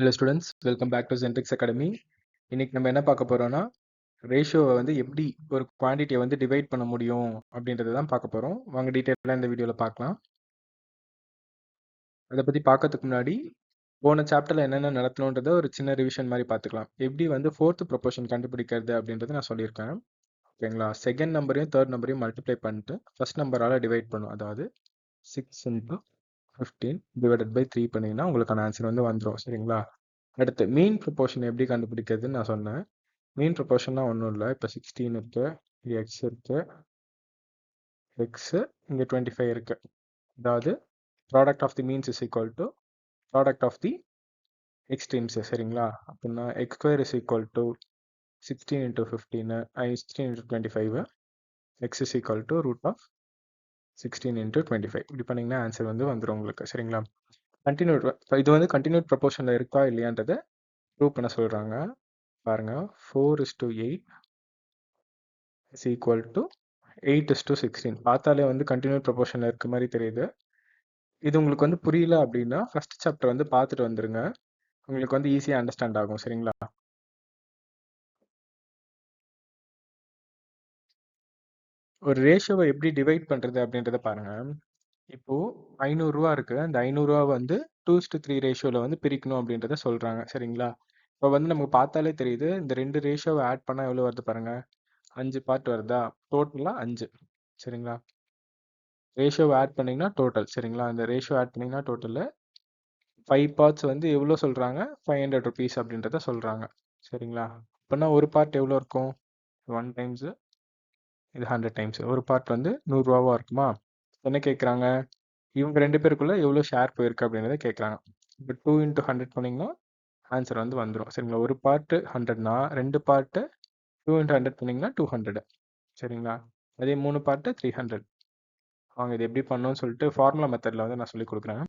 Hello students, welcome back to Zentrix academy. இன்னைக்கு நம்ம என்ன பார்க்க போறோம்னா, ரேஷியோவை வந்து எப்படி ஒரு குவான்டிட்டியை வந்து டிவைட் பண்ண முடியும் அப்படின்றத தான் பார்க்க போறோம். வாங்க டீட்டெயிலாக இந்த வீடியோவில் பார்க்கலாம். அதை பற்றி பார்க்கறதுக்கு முன்னாடி போன சாப்டரில் என்னென்ன நடத்தணுன்றத ஒரு சின்ன ரிவிஷன் மாதிரி பார்த்துக்கலாம். எப்படி வந்து ஃபோர்த் ப்ரொபோர்ஷன் கண்டுபிடிக்கிறது அப்படின்றத நான் சொல்லியிருக்கேன். ஓகேங்களா? செகண்ட் நம்பரையும் தேர்ட் நம்பரையும் மல்டிப்ளை பண்ணிட்டு ஃபர்ஸ்ட் நம்பரால் டிவைட் பண்ணும். அதாவது 6 இன்ட்டு 15 டிவைடட் பை 3 பண்ணிங்கன்னா உங்களுக்கான ஆன்சர் வந்து வந்துடும். சரிங்களா? அடுத்து மீன் ப்ரொபோர்ஷன் எப்படி கண்டுபிடிக்கிறதுன்னு நான் சொன்னேன். மீன் ப்ரொபோர்ஷன்னா ஒன்றும் இல்லை. இப்போ 16 இருக்கு, இது எக்ஸ் இருக்கு, எக்ஸு இங்கே 25 இருக்கு. அதாவது product of the means is equal to product of the extremes. சரிங்களா? அப்படின்னா x square is equal to 16 into 15 16 into 25 x is equal to root of 16 into 25. இப்படி பண்ணிங்கன்னா ஆன்சர் வந்து வந்துடும் உங்களுக்கு. சரிங்களா? கண்டினியூட் இது வந்து கண்டினியூட் ப்ரொபோர்ஷனில் இருக்கா இல்லையான்றதை ப்ரூவ் பண்ண சொல்கிறாங்க. பாருங்க, 4:8 is equal to 8:16. பார்த்தாலே வந்து கண்டினியூட் ப்ரொபோர்ஷனில் இருக்க மாதிரி தெரியுது. இது உங்களுக்கு வந்து புரியல அப்படின்னா ஃபர்ஸ்ட் சாப்டர் வந்து பார்த்துட்டு வந்துருங்க. உங்களுக்கு வந்து ஈஸியாக அண்டர்ஸ்டாண்ட் ஆகும். சரிங்களா? ஒரு ரேஷியோவை எப்படி டிவைட் பண்ணுறது அப்படின்றத பாருங்க. இப்போ 500 ரூபா இருக்கு. அந்த 500 ரூபா வந்து 2:3 ரேஷியோவில் வந்து பிரிக்கணும் அப்படின்றத சொல்றாங்க. சரிங்களா? இப்போ வந்து நமக்கு பார்த்தாலே தெரியுது, இந்த ரெண்டு ரேஷியோவை ஆட் பண்ணால் எவ்வளோ வருது பாருங்க. 5 பார்ட் வருதா? டோட்டலாக 5. சரிங்களா? ரேஷியோவை ஆட் பண்ணிங்கன்னா டோட்டல். சரிங்களா? அந்த ரேஷியோ ஆட் பண்ணிங்கன்னா டோட்டலு 5 பார்ட்ஸ் வந்து எவ்வளோ சொல்கிறாங்க? 500 ருபீஸ் அப்படின்றத சொல்கிறாங்க. சரிங்களா? இப்போனா ஒரு பார்ட் எவ்வளோ இருக்கும்? 1 டைம்ஸு, இது 100 டைம்ஸ். ஒரு பார்ட் வந்து 100 ரூபாவா இருக்குமா? என்ன கேட்குறாங்க? இவங்க ரெண்டு பேருக்குள்ள எவ்வளோ ஷேர் போயிருக்கு அப்படின்றத கேட்குறாங்க. இப்போ 2 இன்ட்டு 100 பண்ணிங்கன்னா ஆன்சர் வந்து வந்துடும். சரிங்களா? ஒரு பார்ட்டு 100னா ரெண்டு பார்ட்டு 2 இன்ட்டு 100 பண்ணிங்கன்னா 200. சரிங்களா? அதே 3 பார்ட்டு 300. அவங்க இது எப்படி பண்ணணும்னு சொல்லிட்டு ஃபார்முலா மெத்தடில் வந்து நான் சொல்லி கொடுக்குறேன்.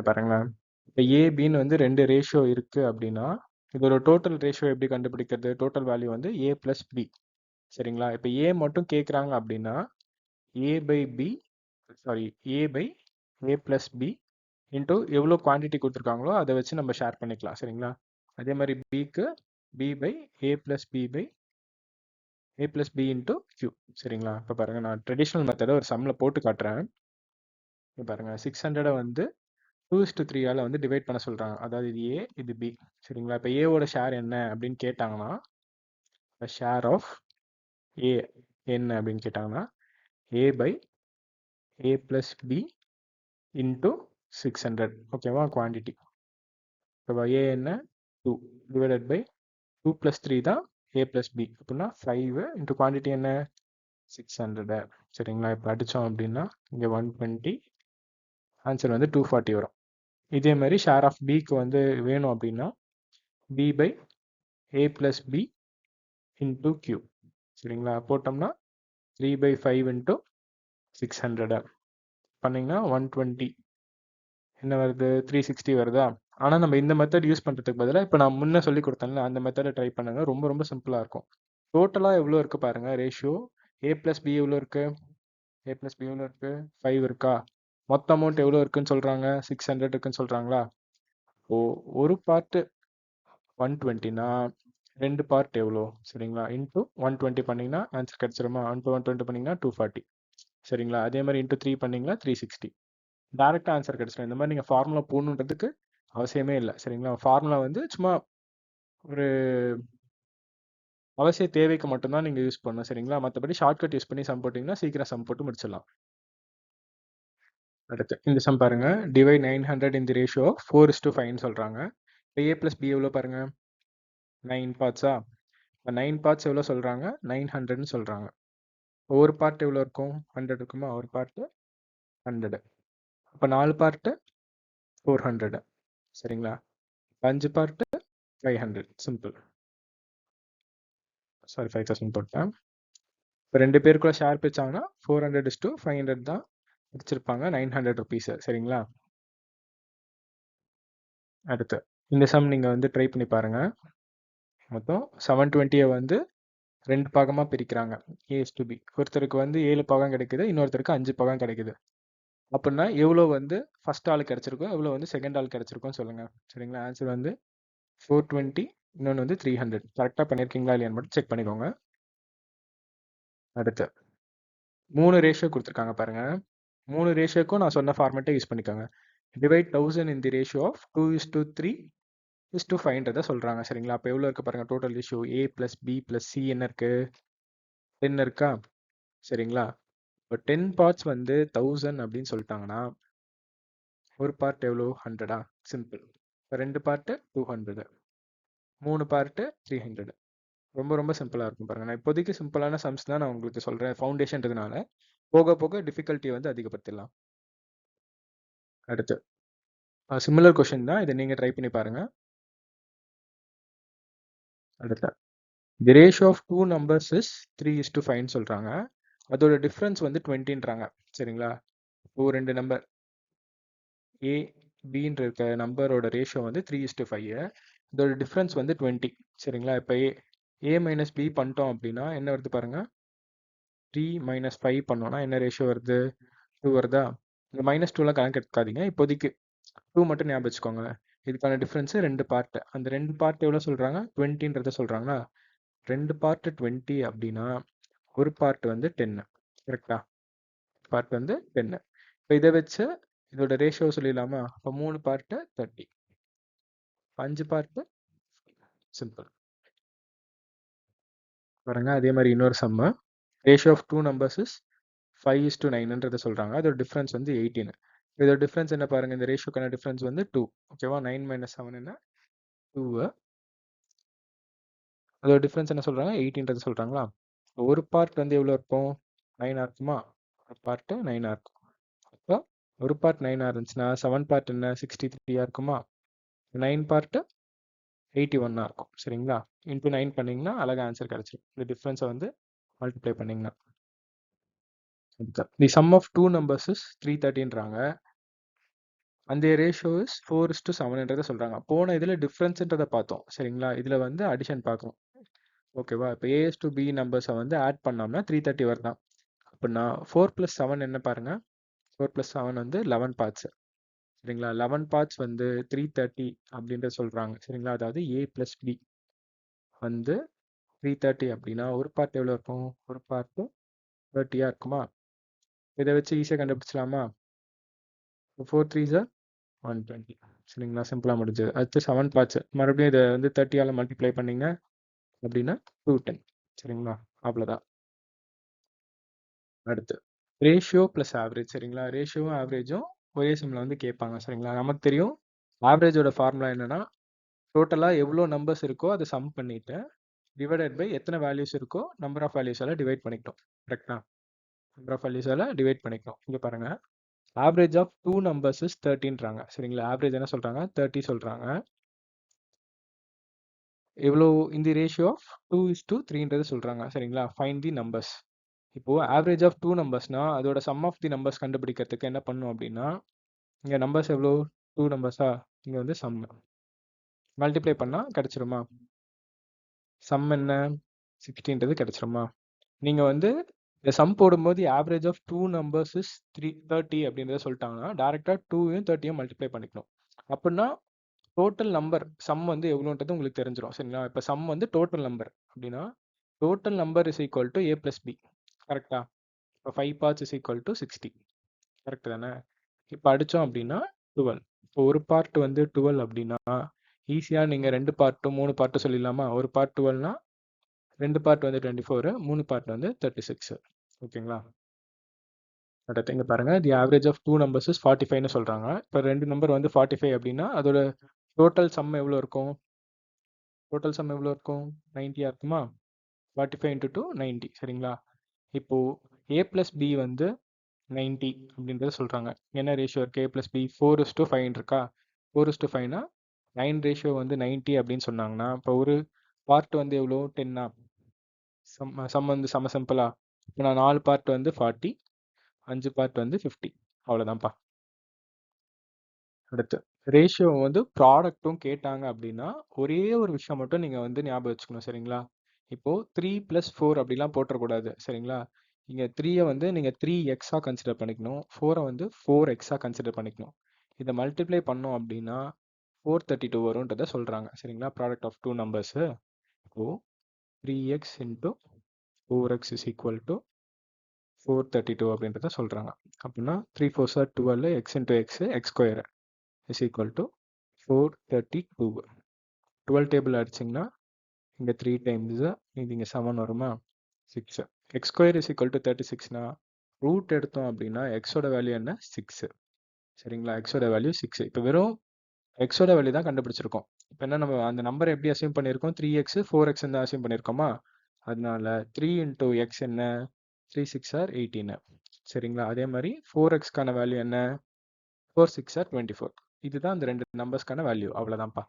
பாருங்களேன், இப்போ ஏபின்னு வந்து ரெண்டு ரேஷியோ இருக்கு அப்படின்னா இதோட டோட்டல் ரேஷியோ எப்படி கண்டுபிடிக்கிறது? டோட்டல் வேல்யூ வந்து ஏ பிளஸ் பி. சரிங்களா? இப்போ ஏ மட்டும் கேட்குறாங்க அப்படின்னா A by B sorry A by A plus B into எவ்வளோ குவான்டிட்டி கொடுத்துருக்காங்களோ அதை வச்சு நம்ம ஷேர் பண்ணிக்கலாம். சரிங்களா? அதே மாதிரி பிக்கு p by A plus p by A plus B into q. சரிங்களா? இப்போ பாருங்க, நான் ட்ரெடிஷ்னல் மெத்தடை ஒரு சம்மில் போட்டு காட்டுறேன். இப்போ பாருங்க, 600 வந்து 2:3 வந்து டிவைட் பண்ண சொல்கிறாங்க. அதாவது இது ஏ, இது பி. சரிங்களா? இப்போ ஏவோட ஷேர் என்ன அப்படின்னு கேட்டாங்கன்னா ஷேர் ஆஃப் ஏ என்ன அப்படின்னு கேட்டாங்கன்னா A by A plus B into 600. ஓகேவா? குவான்டிட்டி. இப்போ ஏ என்ன 2 டிவைடட் பை 2 + 3 தான் ஏ பிளஸ் பி. அப்படின்னா 5 இன்ட்டு குவான்டிட்டி என்ன 600. சரிங்களா? இப்போ அடித்தோம் அப்படின்னா இங்கே 120, ஆன்சர் வந்து 240 வரும். இதே மாதிரி ஷேர் ஆஃப் பிக்கு வந்து வேணும் அப்படின்னா p by A plus B into q. சரிங்களா? போட்டோம்னா 3/5 இன்ட்டு 600 பண்ணிங்கன்னா 120 என்ன வருது? 360 வருதா? ஆனால் நம்ம இந்த மெத்தட் யூஸ் பண்ணுறதுக்கு பதிலாக இப்போ நான் முன்னே சொல்லி கொடுத்தேன்ல அந்த மெத்தடை ட்ரை பண்ணுங்க. ரொம்ப ரொம்ப சிம்பிளாக இருக்கும். டோட்டலாக எவ்வளோ இருக்குது பாருங்க ரேஷியோ. ஏ பிளஸ் பி எவ்வளோ இருக்குது? ஏ பிளஸ் பி எவ்வளோ இருக்குது? 5 இருக்கா? மொத்த அமௌண்ட் எவ்வளோ இருக்குன்னு சொல்கிறாங்க? 600 இருக்குன்னு சொல்கிறாங்களா? ஒரு பார்ட்டு 120னா ரெண்டு பார்ட் எவ்வளோ? சரிங்களா? இன்ட்டு 120 பண்ணிங்கன்னா ஆன்சர் கிடச்சிருமா? இன்ட்டு 120 பண்ணிங்கன்னா 240. சரிங்களா? அதே மாதிரி இன்ட்டு 3 பண்ணிங்கன்னா 360. டேரெக்டாக ஆன்சர் கிடச்சிடும். இந்த மாதிரி நீங்கள் ஃபார்முலா போடணுன்றதுக்கு அவசியமே இல்லை. சரிங்களா? ஃபார்முலா வந்து சும்மா ஒரு அவசிய தேவைக்கு மட்டும்தான் நீங்கள் யூஸ் பண்ணணும். சரிங்களா? மற்றபடி ஷார்ட்கட் யூஸ் பண்ணி சம் போட்டிங்கன்னா சீக்கிரம் சம் போட்டு முடிச்சிடலாம். அடுத்து இந்த சம் பாருங்க, divide 900 in the ratio of 4:5 சொல்கிறாங்க. இப்போ ஏ பிளஸ் பி எவ்வளோ பாருங்க, 9 பார்ட்ஸா? இப்போ 9 பார்ட்ஸ் எவ்வளோ சொல்கிறாங்க? 900ன்னு சொல்கிறாங்க. ஒரு பார்ட் எவ்வளோ இருக்கும்? 100 இருக்குமா? ஒரு பார்ட்டு 100. அப்போ 4 பார்ட்டு 400. சரிங்களா? 5 பார்ட்டு 500. சிம்பிள். சாரி, 5000 போட்டேன். இப்போ ரெண்டு பேருக்குள்ள ஷேர் பிரிச்சாங்கன்னா 400:500 தான் பிரிச்சிருப்பாங்க. 900 ருபீஸ். சரிங்களா? அடுத்து இந்த சம் நீங்கள் வந்து ட்ரை பண்ணி பாருங்க. மொத்தம் 720 வந்து 2 பாகமாக பிரிக்கிறாங்க. A to B. ஒருத்தருக்கு வந்து 7 பாகம் கிடைக்குது, இன்னொருத்தருக்கு 5 பாகம் கிடைக்குது. அப்படின்னா எவ்வளோ வந்து ஃபர்ஸ்ட் ஆள் கிடைச்சிருக்கோ எவ்வளோ வந்து செகண்ட் ஆள் கிடைச்சிருக்கோன்னு சொல்லுங்க. சரிங்களா? ஆன்சர் வந்து 420, இன்னொன்று வந்து 300. கரெக்டாக பண்ணியிருக்கீங்களா இல்லையான்னு மட்டும் செக் பண்ணிக்கோங்க. அடுத்து 3 ரேஷியோ கொடுத்துருக்காங்க பாருங்க. 3 ரேஷியோக்கும் நான் சொன்ன ஃபார்மேட்டை யூஸ் பண்ணிக்கோங்க. Divide 1000 in the ratio of 2:3:5 சொல்றாங்க. சரிங்களா? அப்போ எவ்வளோ இருக்கு பாருங்க. Total ratio A + B + C என்ன இருக்கு? 10 இருக்கா? சரிங்களா? இப்போ 10 பார்ட்ஸ் வந்து 1000 அப்படின்னு சொல்லிட்டாங்கன்னா ஒரு பார்ட் எவ்வளோ? 100ஆ? சிம்பிள். இப்போ 2 பார்ட்டு 200, 3 பார்ட்டு 300. ரொம்ப ரொம்ப சிம்பிளாக இருக்கும் பாருங்க. நான் இப்போதைக்கு சிம்பிளான சம்ஸ் தான் நான் உங்களுக்கு சொல்கிறேன், ஃபவுண்டேஷன்றதுனால. போக போக டிஃபிகல்ட்டியை வந்து அதிகப்படுத்திடலாம். அடுத்து சிமிலர் கொஷின் தான், இதை நீங்கள் ட்ரை பண்ணி பாருங்க. அடுத்து the ratio of 2 numbers is 3:5 சொல்கிறாங்க. அதோட டிஃப்ரென்ஸ் வந்து 20ன்றாங்க. சரிங்களா? இப்போ 2 நம்பர் ஏ பின்ற இருக்க நம்பரோட ரேஷியோ வந்து 3:5. இதோட டிஃப்ரென்ஸ் வந்து 20. சரிங்களா? இப்போ ஏ மைனஸ் பி பண்ணிட்டோம் அப்படின்னா என்ன வருது பாருங்க. 3 - 5 பண்ணோம்னா என்ன ரேஷியோ வருது? 2 வருதா? இந்த -2லாம் கணக்கு எடுக்காதீங்க. இப்போதைக்கு 2 மட்டும் ஞாபகம் வச்சுக்கோங்க. இதுக்கான டிஃப்ரென்ஸ் 2 பார்ட். அந்த 2 பார்ட் எவ்வளோ சொல்கிறாங்க? 20ன்றத சொல்கிறாங்களா? 2 பார்ட் 20 அப்படின்னா ஒரு பார்ட் வந்து 10. கரெக்டா? பார்ட் வந்து 10. இப்போ இதை வச்சு இதோட ரேஷியோ சொல்லிடலாமா? இப்போ 3 பார்ட்டு 30, 5 பார்ட்டு சிம்பிள். பாருங்க, அதே மாதிரி இன்னொரு சம்மு. ரேஷியோ ஆஃப் 2 numbers is 5:9ன்றதை சொல்கிறாங்க. அதோட டிஃப்ரென்ஸ் வந்து 18. இதோட டிஃப்ரென்ஸ் என்ன பாருங்க. இந்த ரேஷியோக்கான டிஃப்ரென்ஸ் வந்து 2. ஓகேவா? 9 - 7 என்ன? 2. அதோட டிஃப்ரென்ஸ் என்ன சொல்கிறாங்க? 18ன்றதை சொல்கிறாங்களா? ஒரு பார்ட் வந்து எவ்வளோ இருக்கும்? 9 இருக்குமா? ஒரு பார்ட்டு 9 இருக்கும். அப்போ ஒரு பார்ட் 9 இருந்துச்சுன்னா 7 பார்ட் என்ன? 63 இருக்குமா? 9 பார்ட்டு 81 இருக்கும். சரிங்களா? இன்ட்டு 9 பண்ணிங்கன்னா அழகாக ஆன்சர் கிடச்சிடும். இந்த டிஃப்ரென்ஸை வந்து மல்டிப்ளை பண்ணிங்கன்னா. The sum of 2 numbers is 330ன்றாங்க. அந்த ரேஷியோ இஸ் 4:7ன்றதை சொல்கிறாங்க. போன இதில் டிஃப்ரென்ஸுன்றதை பார்த்தோம். சரிங்களா? இதில் வந்து அடிஷன் பார்க்குறோம். ஓகேவா? இப்போ ஏஎஸ் டு பி நம்பர்ஸை வந்து ஆட் பண்ணோம்னா 330 வருதான். அப்படின்னா 4 + 7 என்ன பாருங்க. 4 + 7 வந்து 11 பார்ட்ஸ். சரிங்களா? 11 பார்ட்ஸ் வந்து 330 அப்படின்றத சொல்கிறாங்க. சரிங்களா? அதாவது ஏ + பி வந்து 330 அப்படின்னா ஒரு பார்ட் எவ்வளோ இருக்கும்? ஒரு பார்ட்டு 30 இருக்குமா? இதை வச்சு ஈஸியாக கண்டுபிடிச்சலாமா? 4 3s are 120. சரிங்களா? சிம்பிளாக முடிஞ்சது. அடுத்து 7 பார்ட்ஸ். மறுபடியும் இதை வந்து 30ஆல் மல்டிப்ளை பண்ணிங்க அப்படின்னா 210. சரிங்களா? அவ்வளோதான். அடுத்து ரேஷியோ ப்ளஸ் ஆவரேஜ். சரிங்களா? ரேஷியோவும் ஆவரேஜும் ஒரே சிம்மில் வந்து கேட்பாங்க. சரிங்களா? நமக்கு தெரியும் ஆவரேஜோட ஃபார்முலா என்னன்னா, டோட்டலாக எவ்வளோ நம்பர்ஸ் இருக்கோ அதை சம் பண்ணிட்டு டிவைடட் பை எத்தனை வேல்யூஸ் இருக்கோ நம்பர் ஆஃப் வேல்யூஸால் டிவைட் பண்ணிக்கிட்டோம். கரெக்டா? நம்பர் ஆஃப் வேல்யூஸால் டிவைட் பண்ணிக்கணும். இங்கே பாருங்க, ஆவரேஜ் ஆஃப் 2 numbers is 30ன்றாங்க. சரிங்களா? ஆவரேஜ் என்ன சொல்கிறாங்க? 30 சொல்கிறாங்க. எவ்வளோ? இந்த ரேஷியோ ஆஃப் 2:3ன்றது சொல்கிறாங்க. சரிங்களா? ஃபைண்ட் தி நம்பர்ஸ். இப்போது ஆவரேஜ் ஆஃப் 2 numbers-னா அதோட சம் ஆஃப் தி நம்பர்ஸ் கண்டுபிடிக்கிறதுக்கு என்ன பண்ணும் அப்படின்னா, இங்கே நம்பர்ஸ் எவ்வளோ? 2 numbers-ஆ? இங்கே வந்து சம் மல்டிப்ளை பண்ணால் கிடச்சிருமா? சம் என்ன? 60ன்றது கிடச்சிருமா? நீங்கள் வந்து இந்த சம் போடும்போது ஆவரேஜ் ஆஃப் 2 numbers is 30 அப்படின்றத சொல்லிட்டாங்கன்னா டேரெக்டாக 2யும் 30யும் மல்டிப்ளை பண்ணிக்கணும். அப்படின்னா டோட்டல் நம்பர் சம் வந்து எவ்வளோன்றது உங்களுக்கு தெரிஞ்சிடும். சரிங்களா? இப்போ சம் வந்து டோட்டல் நம்பர் அப்படின்னா total number is equal to A + B. கரெக்டா? இப்போ 5 parts is equal to 60. Correct தானே? இப்போ அடித்தோம் அப்படின்னா 12. இப்போ ஒரு பார்ட் வந்து 12 அப்படின்னா ஈஸியாக நீங்கள் 2 பார்ட்டும் 3 பார்ட்டும் சொல்லிடலாமா? ஒரு பார்ட் 12னா 2 பார்ட் வந்து 24, 3 பார்ட் வந்து 36. ஓகேங்களா? அடுத்து இங்கே பாருங்கள், the average of 2 numbers is 45ன்னு சொல்கிறாங்க. இப்போ 2 நம்பர் வந்து 45 அப்படின்னா அதோட டோட்டல் சம் எவ்வளோ இருக்கும்? டோட்டல் சம் எவ்வளோ இருக்கும்? 90 இருக்குமா? 45 × 2 90. சரிங்களா? இப்போது ஏ + பி வந்து 90 அப்படின்றத சொல்கிறாங்க. என்ன ரேஷியோ இருக்குது? ஏ + பி 4:5 இருக்கா? 4:5னா 9 ரேஷியோ வந்து 90 அப்படின்னு சொன்னாங்கன்னா இப்போ ஒரு பார்ட் வந்து எவ்வளோ? 10ஆ? சம் வந்து செம சிம்பிளா? இப்போ நான் 4 பார்ட் வந்து 40, 5 பார்ட் வந்து 50. அவ்வளோதான்ப்பா. அடுத்து ரேஷியோ வந்து ப்ராடக்ட்டும் கேட்டாங்க அப்படின்னா ஒரே ஒரு விஷயம் மட்டும் நீங்கள் வந்து ஞாபகம் வச்சுக்கணும். சரிங்களா? இப்போது 3 + 4 அப்படிலாம் போட்டுறக்கூடாது. சரிங்களா? இங்கே 3யை வந்து நீங்கள் 3x கன்சிடர் பண்ணிக்கணும், 4 வந்து 4x கன்சிடர் பண்ணிக்கணும். இதை மல்டிப்ளை பண்ணோம் அப்படின்னா 432 வரும்ன்றதை சொல்கிறாங்க. சரிங்களா, product of two numbers. So 3x into 4x is equal to 432 அப்படின்றத சொல்கிறாங்க. அப்படின்னா 3 4s are 12, x into x square is equal to 432. 12 table அடிச்சிங்கன்னா இங்கே 3 டைம்ஸு, இது இங்கே 7 வருமா, 6. X square is equal to 36னா ரூட் எடுத்தோம் அப்படின்னா எக்ஸோட வேல்யூ என்ன, 6. சரிங்களா, எக்ஸோட வேல்யூ 6. இப்போ வெறும் எக்ஸோட வேல்யூ தான் கண்டுபிடிச்சிருக்கோம். இப்போ என்ன, நம்ம அந்த நம்பரை எப்படி அசியூம் பண்ணியிருக்கோம், 3x 4x தான் அசியூம் பண்ணியிருக்கோமா, அதனால 3 இன்டூ எக்ஸ் என்ன, 3 6 are 18. சரிங்களா, அதே மாதிரி 4xக்கான வேல்யூ என்ன, 4 6 are 24. இதுதான் அந்த ரெண்டு நம்பர்ஸ்க்கான வேல்யூ, அவ்வளோதான்ப்பா.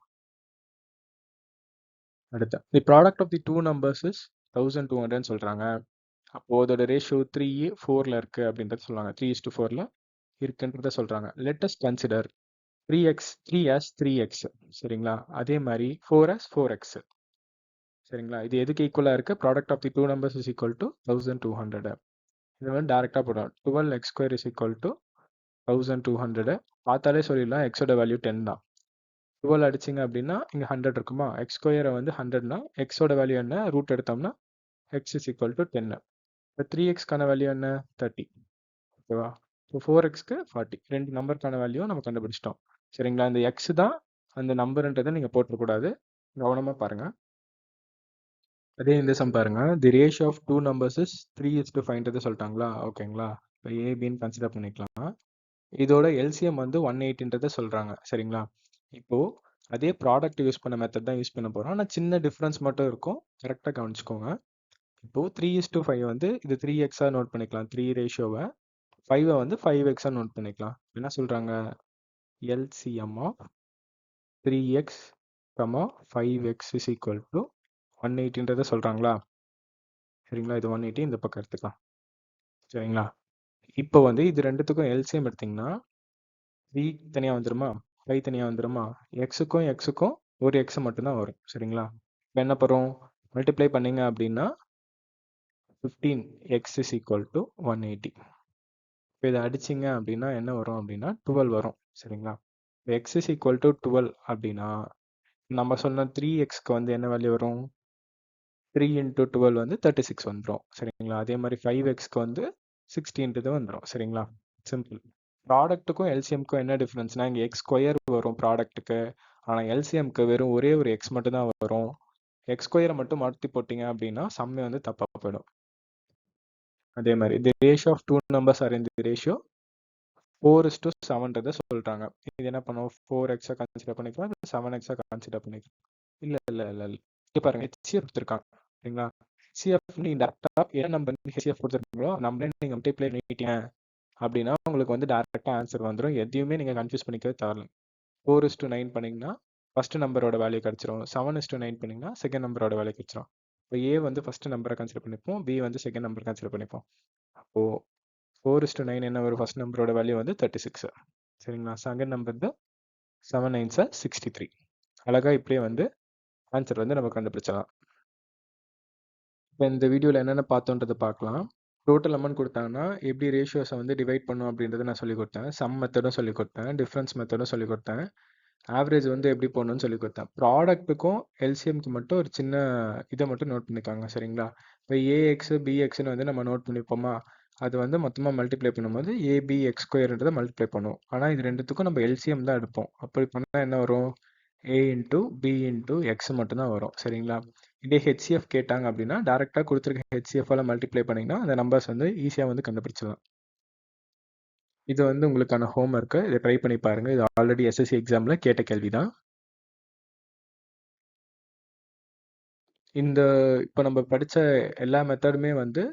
அடுத்த the product of the two numbers is 1200 சொல்கிறாங்க. அப்போது அதோட ரேஷியோ 3 4ல் இருக்குது அப்படின்றத சொல்லுவாங்க. 3:4ல் இருக்குன்றத சொல்கிறாங்க. Lettuce consider 3 as 3x. சரிங்களா, அதே மாதிரி 4 as 4x. சரிங்களா, இது எதுக்கு ஈக்குவலாக இருக்குது, product of the two numbers is equal to 1200. இது வந்து டேரெக்டாக போடும், 12x² இஸ் ஈக்குவல் டு 1200. பார்த்தாலே சொல்லிடலாம், எக்ஸோட வேல்யூ 10 தான். 12 அடிச்சிங்க அப்படின்னா இங்கே 100 இருக்குமா, எக்ஸ் ஸ்கொயரை வந்து 100னா எக்ஸோட வேல்யூ என்ன, ரூட் எடுத்தோம்னா x இஸ் ஈக்குவல் டு 10. இப்போ 3xக்கான வேல்யூ என்ன, 30. ஓகேவா, இப்போ 4xக்கு 40. ரெண்டு நம்பருக்கான வேல்யூ நம்ம கண்டுபிடிச்சிட்டோம். சரிங்களா, இந்த எக்ஸ் தான் அந்த நம்பருன்றதை நீங்கள் போட்டுறக்கூடாது, கவனமாக பாருங்கள். அதே இந்த சம் பாருங்க, the ratio of two numbers is 3:5 சொல்லிட்டாங்களா, ஓகேங்களா. இப்போ ஏபின்னு கன்சிடர் பண்ணிக்கலாம். இதோட எல்சிஎம் வந்து 180 சொல்கிறாங்க. சரிங்களா, இப்போது அதே ப்ராடக்ட் யூஸ் பண்ண மெத்தட் தான் யூஸ் பண்ண போகிறோம், ஆனால் சின்ன டிஃப்ரென்ஸ் மட்டும் இருக்கும், கரெக்டாக கவனிச்சுக்கோங்க. இப்போது 3:5 வந்து இது 3x நோட் பண்ணிக்கலாம், 3 ரேஷியோவை. 5 வந்து 5x நோட் பண்ணிக்கலாம். என்ன சொல்கிறாங்க, LCM of 3x, 5x is equal to 180 சொல்கிறாங்களா. சரிங்களா, இது 180 இந்த பக்கம் எடுத்துக்கலாம். சரிங்களா, இப்போ வந்து இது ரெண்டுத்துக்கும் எல்சிஎம் எடுத்திங்கன்னா 3 தனியாக வந்துருமா, 5 தனியாக வந்துருமா, எக்ஸுக்கும் எக்ஸுக்கும் ஒரு எக்ஸ் மட்டும்தான் வரும். சரிங்களா, இப்போ என்ன பண்ணுறோம், மல்டிப்ளை பண்ணிங்க அப்படின்னா 15x இஸ் ஈக்குவல் டு 180. இப்போ இதை அடிச்சிங்க அப்படின்னா என்ன வரும் அப்படின்னா 12 வரும். சரிங்களா, இப்போ x இஸ் ஈக்குவல் டு 12 அப்படின்னா நம்ம சொன்ன 3xக்கு வந்து என்ன வேல்யூ வரும், 3 இன்ட்டு 12 வந்து 36 வந்துடும். சரிங்களா, அதே மாதிரி 5xக்கு வந்து 60 வந்துடும். சரிங்களா, சிம்பிள். ப்ராடக்ட்டுக்கும் எல்சிஎம்க்கும் என்ன டிஃப்ரென்ஸ்னா, இங்கே எக்ஸ் ஸ்கொயர் வரும் ப்ராடக்ட்டுக்கு, ஆனால் எல்சிஎம்க்கு வெறும் ஒரே ஒரு எக்ஸ் மட்டும் தான் வரும். எக்ஸ் ஸ்கொயரை மட்டும் மாற்றி போட்டிங்க அப்படின்னா சம்மே வந்து தப்பாக போயிடும். அதே மாதிரி the ratio of two numbers are in the ratio 4:7 சொல்கிறாங்க. இது என்ன பண்ணுவோம், 4x கன்சிடர் பண்ணிக்கலாம், 7x கன்சிடர் பண்ணிக்கலாம். இல்லை இல்லை இல்லை இல்லை இது பாருங்க, ஹெச்சிஎஃப் கொடுத்துருக்காங்க. சரிங்களா, ஹெச்சிஎஃப் நீங்கள் டேரெக்டாக என்ன நம்பர் ஹெச்சிஎஃப் கொடுத்துருக்கீங்களோ நம்பரே நீங்கள் மல்டிப்ளை பண்ணிட்டீங்க அப்படின்னா உங்களுக்கு வந்து டேரெக்டாக ஆன்சர் வந்துடும். எதையுமே நீங்கள் கன்ஃபியூஸ் பண்ணிக்கவே தேவையில்லை. 4:9 பண்ணிங்கன்னா ஃபஸ்ட்டு நம்பரோட வேல்யூ கிடச்சிரும், 7:9 பண்ணிங்கன்னா செகண்ட் நம்பரோட வேல்யூ கிடச்சிரும். இப்போ ஏ வந்து ஃபஸ்ட்டு நம்பரை கன்சிடர் பண்ணிப்போம், பி வந்து செகண்ட் நம்பர் கன்சிடர் பண்ணிப்போம். அப்போது 4:9 என்ன வரும், ஃபஸ்ட் நம்பரோட வேல்யூ வந்து 36. சரிங்களா, செகண்ட் நம்பர் தான் 7 9s 63. அழகாக இப்படியே வந்து ஆன்சர் வந்து நம்ம கண்டுபிடிச்சலாம். இப்போ இந்த வீடியோவில் என்னென்ன பார்த்தோன்றதை பார்க்கலாம். டோட்டல் அமௌண்ட் கொடுத்தாங்கன்னா எப்படி ரேஷியோஸை வந்து டிவைட் பண்ணும் அப்படின்றத நான் சொல்லிக் கொடுத்தேன். சம் மெத்தடும் சொல்லிக் கொடுத்தேன், டிஃப்ரென்ஸ் மெத்தடும் சொல்லிக் கொடுத்தேன், ஆவரேஜ் வந்து எப்படி போடணும்னு சொல்லிக் கொடுத்தேன். ப்ராடக்ட்டுக்கும் எல்சிஎம்க்கு மட்டும் ஒரு சின்ன இதை மட்டும் நோட் பண்ணிக்காங்க. சரிங்களா, இப்போ ஏஎக்ஸ் பிஎக்ஸ்னு வந்து நம்ம நோட் பண்ணிப்போமா, அது வந்து மொத்தமாக மல்டிப்ளை பண்ணும்போது ஏபி எக்ஸ் ஸ்கொயர்ன்றதை மல்டிப்ளை பண்ணுவோம். ஆனால் இது ரெண்டுத்துக்கும் நம்ம எல்சிஎம் தான் எடுப்போம். அப்படி பண்ணால் என்ன வரும், A into B into X மட்டும்தான் வரும். சரிங்களா, இதே ஹெச்சிஎஃப் கேட்டாங்க அப்படின்னா டேரெக்டாக கொடுத்துருக்க ஹெச்சிஎஃபால் மல்டிப்ளை பண்ணிங்கன்னா அந்த நம்பர்ஸ் வந்து ஈஸியாக வந்து கண்டுபிடிச்சிடலாம். இது வந்து உங்களுக்கான ஹோம் ஒர்க்கு, இதை ட்ரை பண்ணி பாருங்கள். இது ஆல்ரெடி எஸ்எஸ்சி எக்ஸாமில் கேட்ட கேள்வி தான். இந்த இப்போ நம்ம படித்த எல்லா மெத்தடுமே வந்து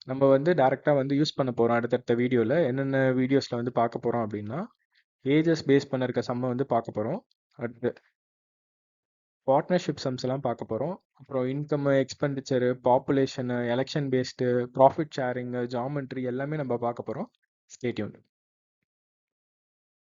நம்ம வந்து டேரெக்டாக வந்து யூஸ் பண்ண போகிறோம். அடுத்தடுத்த வீடியோவில் என்னென்ன வீடியோஸில் வந்து பார்க்க போகிறோம் அப்படின்னா, ஏஜஸ் பேஸ் பண்ண இருக்க சம்மை வந்து பார்க்க போகிறோம். அடுத்து பார்ட்னர்ஷிப் சம்ஸ் எல்லாம் பார்க்க போகிறோம். அப்புறம் income, expenditure, population, election based, profit sharing, geometry எல்லாமே நம்ம பார்க்க போகிறோம். Stay tuned.